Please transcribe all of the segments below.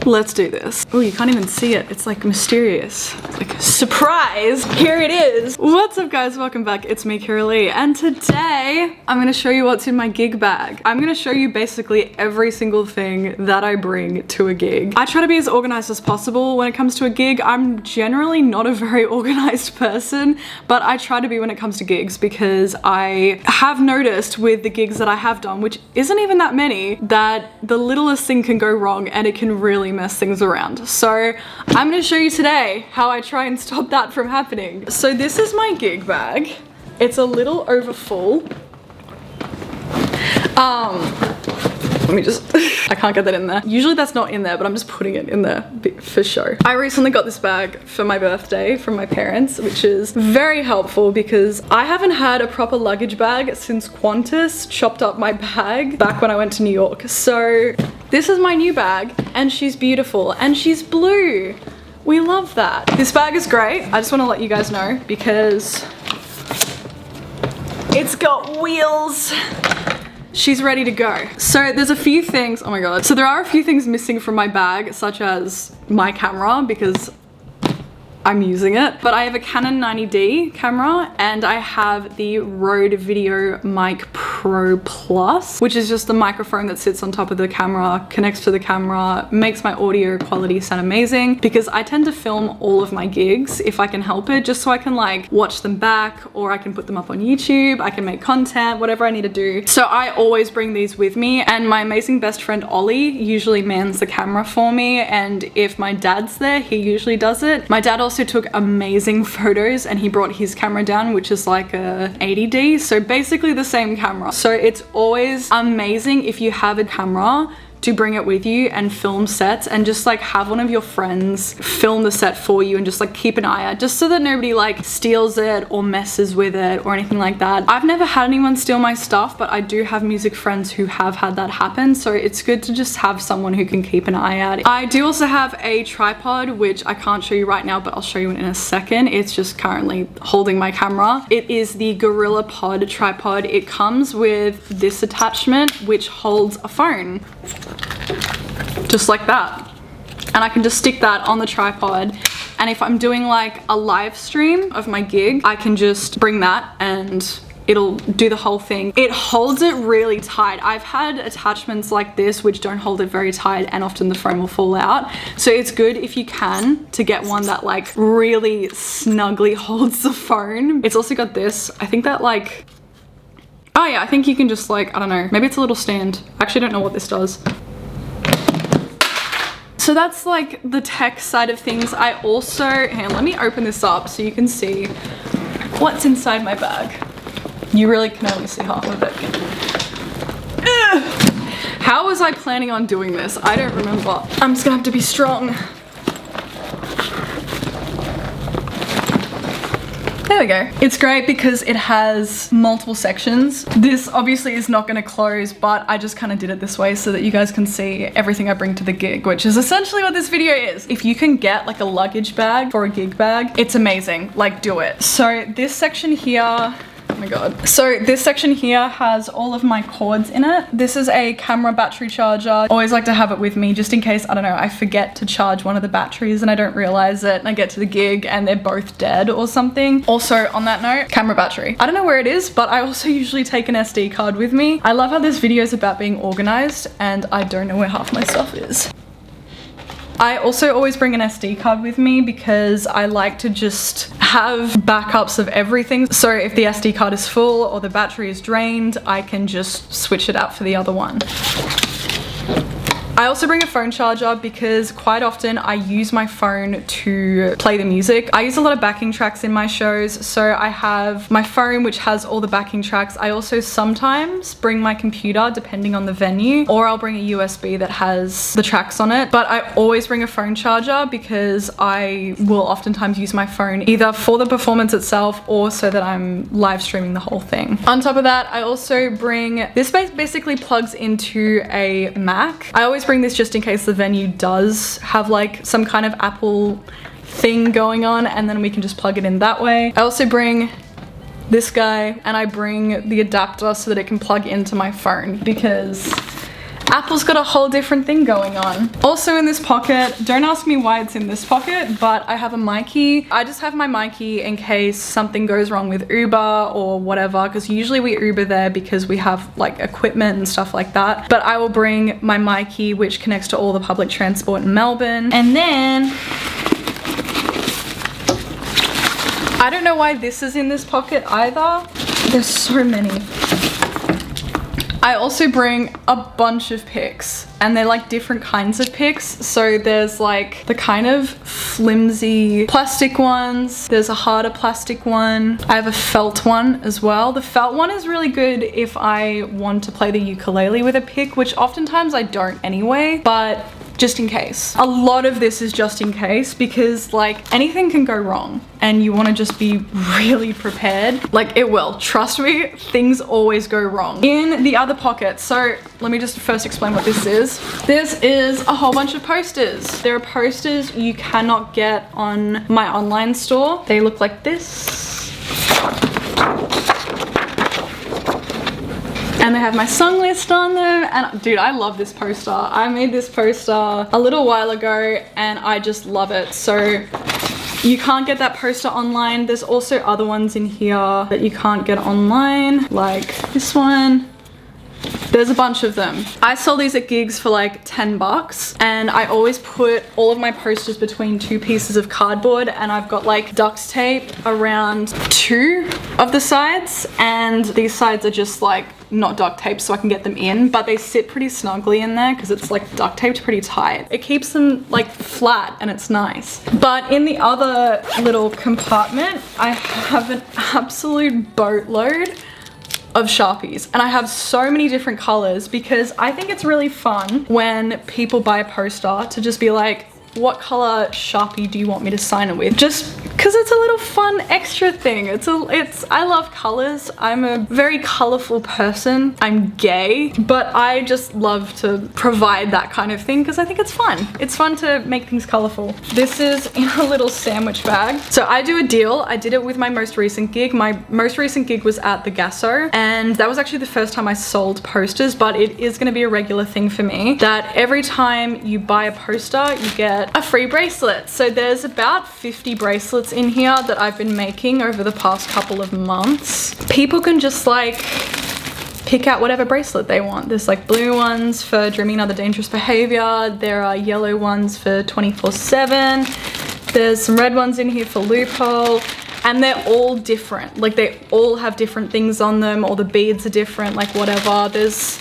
Let's do this. Oh, you can't even see it. It's like mysterious. It's like, surprise, here it is. What's up guys, welcome back. It's me, Kirrilee, and today I'm gonna show you what's in my gig bag. I'm gonna show you basically every single thing that I bring to a gig. I try to be as organized as possible when it comes to a gig. I'm generally not a very organized person, but I try to be when it comes to gigs because I have noticed with the gigs that I have done, which isn't even that many, that the littlest thing can go wrong and it can really mess things around. So I'm gonna show you today how I try and stop that from happening. So this is my gig bag. It's a little over full. Let me just, I can't get that in there. Usually that's not in there, but I'm just putting it in there for show. I recently got this bag for my birthday from my parents, which is very helpful because I haven't had a proper luggage bag since Qantas chopped up my bag back when I went to New York. So this is my new bag and she's beautiful and she's blue. We love that. This bag is great. I just want to let you guys know because it's got wheels. She's ready to go. So there's a few things, oh my god. So there are a few things missing from my bag, such as my camera because I'm using it. But I have a Canon 90D camera and I have the Rode VideoMic Pro Plus, which is just the microphone that sits on top of the camera, connects to the camera, makes my audio quality sound amazing because I tend to film all of my gigs if I can help it, just so I can like watch them back or I can put them up on YouTube, I can make content, whatever I need to do. So I always bring these with me and my amazing best friend Ollie usually mans the camera for me, and if my dad's there, he usually does it. My dad also took amazing photos and he brought his camera down, which is like a 80D, so basically the same camera. So it's always amazing if you have a camera to bring it with you and film sets and just like have one of your friends film the set for you and just like keep an eye out just so that nobody like steals it or messes with it or anything like that. I've never had anyone steal my stuff, but I do have music friends who have had that happen, so it's good to just have someone who can keep an eye out. I do also have a tripod, which I can't show you right now, but I'll show you in a second. It's just currently holding my camera. It is the Gorilla Pod tripod. It comes with this attachment which holds a phone. Just like that, and I can just stick that on the tripod, and if I'm doing like a live stream of my gig, I can just bring that and it'll do the whole thing. It holds it really tight. I've had attachments like this which don't hold it very tight and often the phone will fall out, so it's good if you can to get one that like really snugly holds the phone. It's also got this, I think that like, oh yeah, I think you can just like, I don't know, maybe it's a little stand. I actually don't know what this does. So that's like the tech side of things. I also, hang on, let me open this up so you can see what's inside my bag. You really can only see half of it. Ugh. How was I planning on doing this? I don't remember. I'm just gonna have to be strong. There we go. It's great because it has multiple sections. This obviously is not going to close, but I just kind of did it this way so that you guys can see everything I bring to the gig, which is essentially what this video is. If you can get like a luggage bag for a gig bag, it's amazing. Like, do it. So this section here, oh my god. So this section here has all of my cords in it. This is a camera battery charger. Always like to have it with me just in case, I don't know, I forget to charge one of the batteries and I don't realize it and I get to the gig and they're both dead or something. Also on that note, camera battery. I don't know where it is, but I also usually take an SD card with me. I love how this video is about being organized and I don't know where half my stuff is. I also always bring an SD card with me because I like to just have backups of everything. So if the SD card is full or the battery is drained, I can just switch it out for the other one. I also bring a phone charger because quite often I use my phone to play the music. I use a lot of backing tracks in my shows, so I have my phone which has all the backing tracks. I also sometimes bring my computer depending on the venue, or I'll bring a USB that has the tracks on it, but I always bring a phone charger because I will oftentimes use my phone either for the performance itself or so that I'm live streaming the whole thing. On top of that, I also bring, this basically plugs into a Mac. I always bring this just in case the venue does have like some kind of Apple thing going on, and then we can just plug it in that way. I also bring this guy and I bring the adapter so that it can plug into my phone because Apple's got a whole different thing going on. Also in this pocket, don't ask me why it's in this pocket, but I have a Mikey. I just have my Mikey in case something goes wrong with Uber or whatever, because usually we Uber there because we have like equipment and stuff like that. But I will bring my Mikey, which connects to all the public transport in Melbourne. And then I don't know why this is in this pocket either. There's so many. I also bring a bunch of picks, and they're like different kinds of picks. So there's like the kind of flimsy plastic ones. There's a harder plastic one. I have a felt one as well. The felt one is really good if I want to play the ukulele with a pick, which oftentimes I don't anyway, but just in case. A lot of this is just in case because like anything can go wrong and you want to just be really prepared. Like it will, trust me, things always go wrong. In the other pocket, so let me just first explain what this is. This is a whole bunch of posters. There are posters you cannot get on my online store. They look like this. And they have my song list on them, and dude, I love this poster. I made this poster a little while ago and I just love it. So you can't get that poster online. There's also other ones in here that you can't get online, like this one. There's a bunch of them. I sell these at gigs for like 10 bucks, and I always put all of my posters between two pieces of cardboard, and I've got like duct tape around 2 of the sides, and these sides are just like not duct tape so I can get them in, but they sit pretty snugly in there because it's like duct taped pretty tight. It keeps them like flat and it's nice. But in the other little compartment, I have an absolute boatload of Sharpies, and I have so many different colors because I think it's really fun when people buy a poster to just be like, what color Sharpie do you want me to sign it with? Just because it's a little fun extra thing. I love colors. I'm a very colorful person. I'm gay, but I just love to provide that kind of thing because I think it's fun. It's fun to make things colorful. This is in a little sandwich bag. So I do a deal. I did it with my most recent gig. My most recent gig was at the Gasso, and that was actually the first time I sold posters, but it is going to be a regular thing for me that every time you buy a poster, you get a free bracelet. So there's about 50 bracelets in here that I've been making over the past couple of months. People can just like pick out whatever bracelet they want. There's like blue ones for Dreaming Other Dangerous Behavior. There are yellow ones for 24/7. There's some red ones in here for Loophole. And they're all different. Like they all have different things on them. All the beads are different, like whatever. There's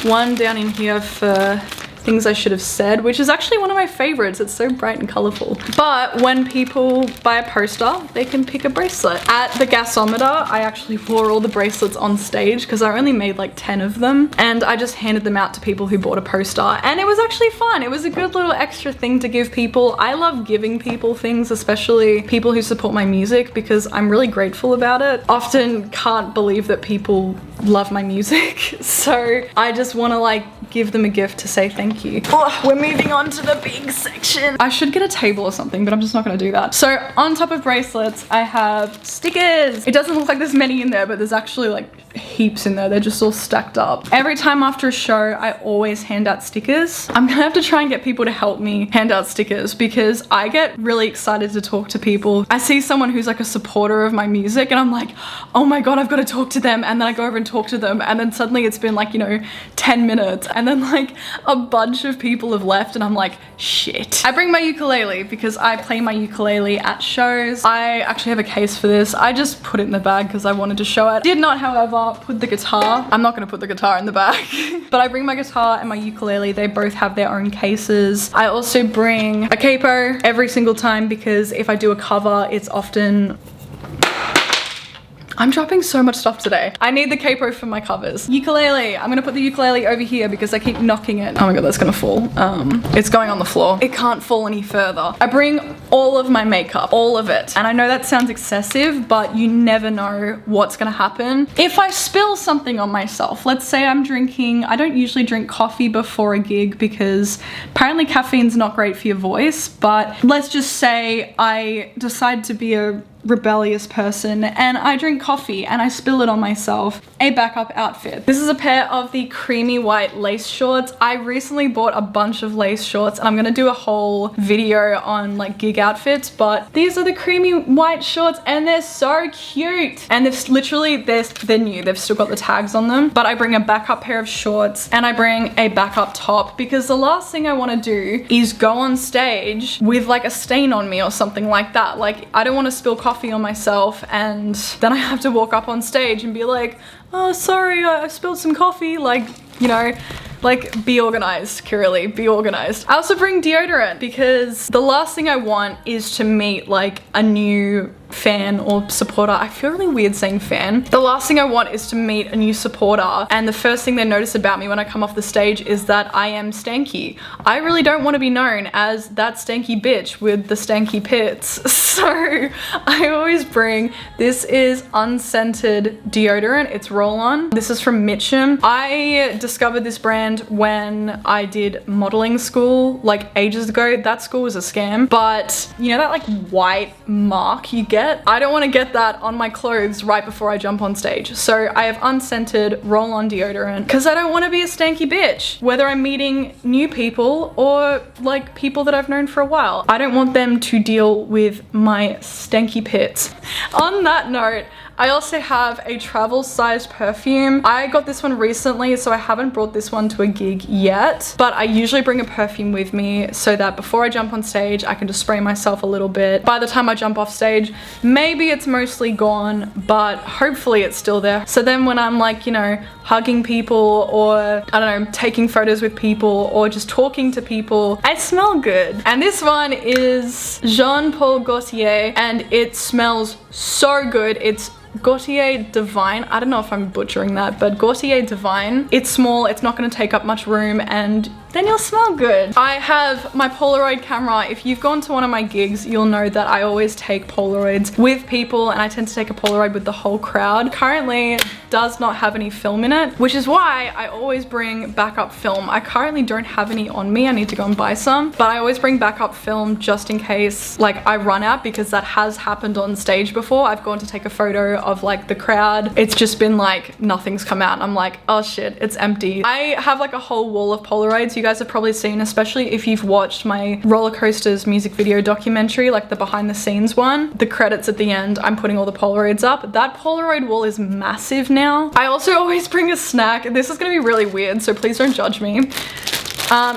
one down in here for Things I Should Have Said, which is actually one of my favorites. It's so bright and colorful. But when people buy a poster, they can pick a bracelet. At the Gasometer, I actually wore all the bracelets on stage because I only made like 10 of them, and I just handed them out to people who bought a poster, and it was actually fun. It was a good little extra thing to give people. I love giving people things, especially people who support my music, because I'm really grateful about it. Often can't believe that people love my music, so I just want to like give them a gift to say thank you. Oh, we're moving on to the big section. I should get a table or something, but I'm just not gonna do that. So on top of bracelets, I have stickers. It doesn't look like there's many in there, but there's actually like heaps in there. They're just all stacked up. Every time after a show, I always hand out stickers. I'm gonna have to try and get people to help me hand out stickers because I get really excited to talk to people. I see someone who's like a supporter of my music and I'm like, oh my God, I've got to talk to them. And then I go over and talk to them, and then suddenly it's been like, you know, 10 minutes, and then like a bunch of people have left and I'm like, shit. I bring my ukulele because I play my ukulele at shows. I actually have a case for this. I just put it in the bag because I wanted to show it. Did not, however, put the guitar. I'm not gonna put the guitar in the bag, but I bring my guitar and my ukulele. They both have their own cases. I also bring a capo every single time because if I do a cover, it's often... I'm dropping so much stuff today. I need the capo for my covers. Ukulele. I'm gonna put the ukulele over here because I keep knocking it. Oh my God, that's gonna fall. It's going on the floor. It can't fall any further. I bring all of my makeup, all of it. And I know that sounds excessive, but you never know what's gonna happen. If I spill something on myself, let's say I'm drinking, I don't usually drink coffee before a gig because apparently caffeine's not great for your voice, but let's just say I decide to be a rebellious person and I drink coffee and I spill it on myself, a backup outfit. This is a pair of the creamy white lace shorts. I recently bought a bunch of lace shorts and I'm gonna do a whole video on like gig outfits, but these are the creamy white shorts and they're so cute. And they've literally, they're new, they've still got the tags on them, but I bring a backup pair of shorts and I bring a backup top because the last thing I wanna do is go on stage with like a stain on me or something like that. Like I don't wanna spill coffee on myself and then I have to walk up on stage and be like, oh sorry, I spilled some coffee, like, you know, like be organized, Kirrilee, be organized. I also bring deodorant because the last thing I want is to meet like a new fan or supporter. I feel really weird saying fan. The last thing I want is to meet a new supporter and the first thing they notice about me when I come off the stage is that I am stanky. I really don't want to be known as that stanky bitch with the stanky pits. So I always bring, this is Unscented deodorant. It's roll-on. This is from Mitchum. I discovered this brand when I did modeling school like ages ago. That school was a scam, but you know that like white mark you get? I don't want to get that on my clothes right before I jump on stage. So I have Unscented roll-on deodorant because I don't want to be a stanky bitch, whether I'm meeting new people or like people that I've known for a while. I don't want them to deal with my stanky pits. On that note, I also have a travel sized perfume. I got this one recently, so I haven't brought this one to a gig yet, but I usually bring a perfume with me so that before I jump on stage, I can just spray myself a little bit. By the time I jump off stage, maybe it's mostly gone, but hopefully it's still there. So then when I'm like, you know, hugging people or I don't know, taking photos with people or just talking to people, I smell good. And this one is Jean Paul Gaultier and it smells so good. It's Gaultier Divine. I don't know if I'm butchering that, but Gaultier Divine. It's small, it's not going to take up much room, and then you'll smell good. I have my Polaroid camera. If you've gone to one of my gigs, you'll know that I always take Polaroids with people, and I tend to take a Polaroid with the whole crowd. Currently does not have any film in it, which is why I always bring backup film. I currently don't have any on me. I need to go and buy some, but I always bring backup film just in case like I run out, because that has happened on stage before. I've gone to take a photo of like the crowd. It's just been like nothing's come out and I'm like, oh shit, it's empty. I have like a whole wall of Polaroids. You guys have probably seen, especially if you've watched my Roller Coasters music video documentary, like the behind the scenes one, the credits at the end, I'm putting all the Polaroids up. That Polaroid wall is massive now. I also always bring a snack. This is gonna be really weird, so please don't judge me.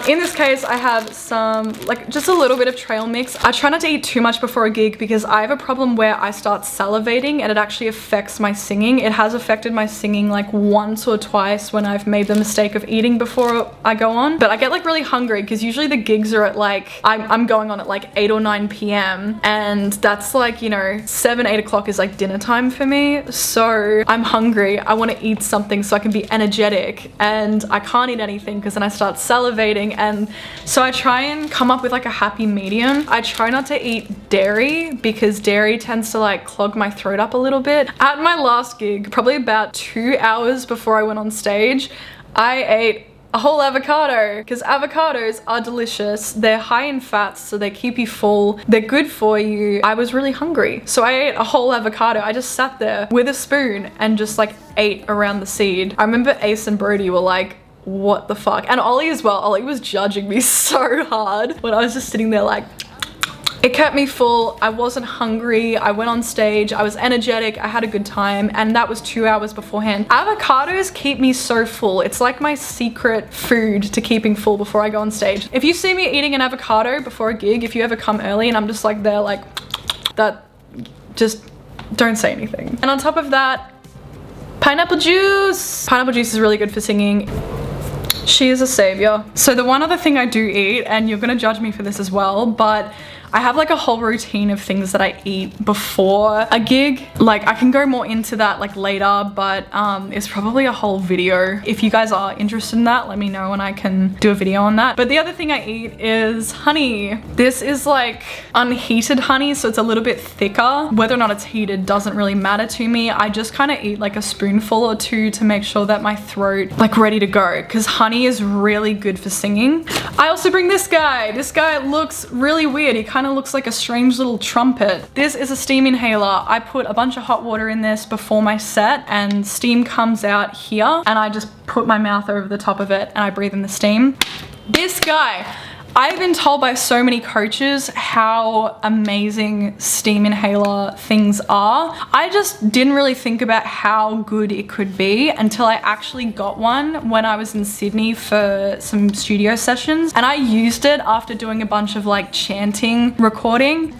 In this case, I have some, like just a little bit of trail mix. I try not to eat too much before a gig because I have a problem where I start salivating and it actually affects my singing. It has affected my singing like once or twice when I've made the mistake of eating before I go on. But I get like really hungry because usually the gigs are at like, I'm going on at like 8 or 9 p.m. and that's like, you know, 7, 8 o'clock is like dinner time for me. So I'm hungry. I want to eat something so I can be energetic, and I can't eat anything because then I start salivating. And so I try and come up with like a happy medium. I try not to eat dairy because dairy tends to like clog my throat up a little bit. At my last gig, probably about 2 hours before I went on stage, I ate a whole avocado because avocados are delicious. They're high in fats, so they keep you full. They're good for you. I was really hungry, so I ate a whole avocado. I just sat there with a spoon and just like ate around the seed. I remember Ace and Brody were like, what the fuck? And Ollie as well. Ollie was judging me so hard when I was just sitting there like, it kept me full. I wasn't hungry. I went on stage. I was energetic. I had a good time. And that was 2 hours beforehand. Avocados keep me so full. It's like my secret food to keeping full before I go on stage. If you see me eating an avocado before a gig, if you ever come early and I'm just like there like that, just don't say anything. And on top of that, pineapple juice. Pineapple juice is really good for singing. She is a savior. So the one other thing I do eat, and you're gonna judge me for this as well, but I have like a whole routine of things that I eat before a gig. Like I can go more into that like later, but it's probably a whole video. If you guys are interested in that, let me know and I can do a video on that. But the other thing I eat is honey. This is like unheated honey, so it's a little bit thicker. Whether or not it's heated doesn't really matter to me. I just kind of eat like a spoonful or two to make sure that my throat like ready to go, because honey is really good for singing. I also bring this guy. This guy looks really weird. He kind of looks like a strange little trumpet. This is a steam inhaler. I put a bunch of hot water in this before my set and steam comes out here and I just put my mouth over the top of it and I breathe in the steam. This guy, I've been told by so many coaches how amazing steam inhaler things are. I just didn't really think about how good it could be until I actually got one when I was in Sydney for some studio sessions, and I used it after doing a bunch of like chanting recording.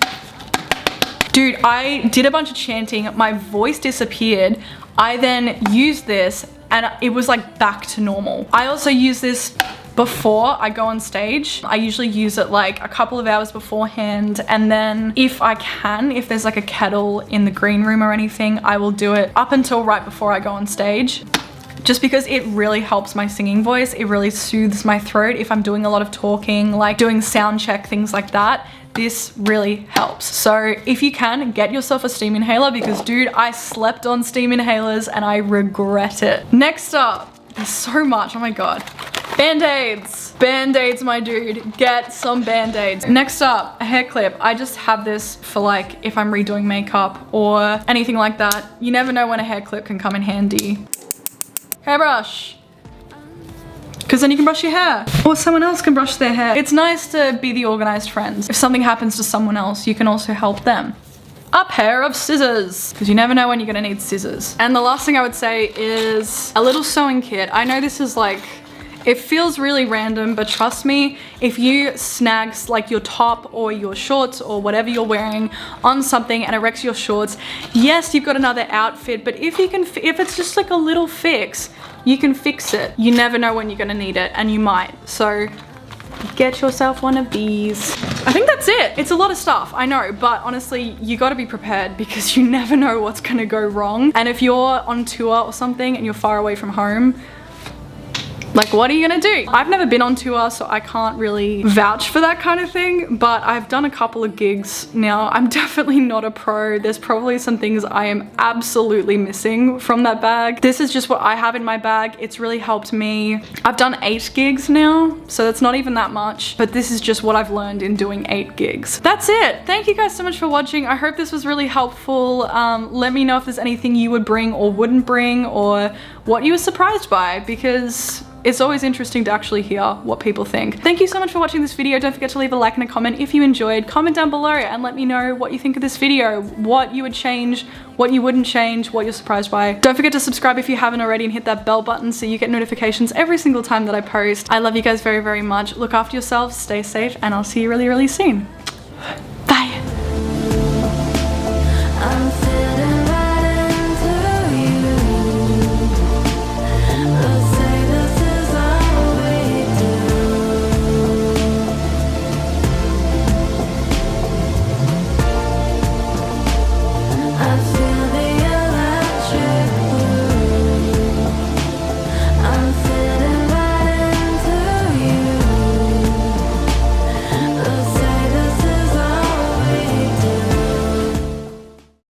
Dude, I did a bunch of chanting, my voice disappeared. I then used this and it was like back to normal. I also use this before I go on stage. I usually use it like a couple of hours beforehand, and then if I can, if there's like a kettle in the green room or anything, I will do it up until right before I go on stage. Just because it really helps my singing voice. It really soothes my throat if I'm doing a lot of talking, like doing sound check, things like that. This really helps. So if you can, get yourself a steam inhaler, because dude, I slept on steam inhalers and I regret it. Next up, there's so much, oh my god. Band-aids. Band-aids, my dude. Get some band-aids. Next up, a hair clip. I just have this for like if I'm redoing makeup or anything like that. You never know when a hair clip can come in handy. Hairbrush. Because then you can brush your hair, or someone else can brush their hair. It's nice to be the organized friends. If something happens to someone else, you can also help them. A pair of scissors, because you never know when you're gonna need scissors. And the last thing I would say is a little sewing kit. I know this is like, it feels really random, but trust me, if you snag like your top or your shorts or whatever you're wearing on something and it wrecks your shorts, yes, you've got another outfit, but if it's just like a little fix, you can fix it. You never know when you're gonna need it, and you might. So get yourself one of these. I think that's it. It's a lot of stuff, I know, but honestly, you gotta be prepared because you never know what's gonna go wrong. And if you're on tour or something and you're far away from home, like what are you gonna do? I've never been on tour, so I can't really vouch for that kind of thing, but I've done a couple of gigs now. I'm definitely not a pro. There's probably some things I am absolutely missing from that bag. This is just what I have in my bag. It's really helped me. I've done 8 gigs now, so that's not even that much, but this is just what I've learned in doing 8 gigs. That's it. Thank you guys so much for watching. I hope this was really helpful. Let me know if there's anything you would bring or wouldn't bring, or what you were surprised by, because it's always interesting to actually hear what people think. Thank you so much for watching this video. Don't forget to leave a like and a comment if you enjoyed. Comment down below and let me know what you think of this video, what you would change, what you wouldn't change, what you're surprised by. Don't forget to subscribe if you haven't already and hit that bell button so you get notifications every single time that I post. I love you guys very, very much. Look after yourselves, stay safe, and I'll see you really, really soon.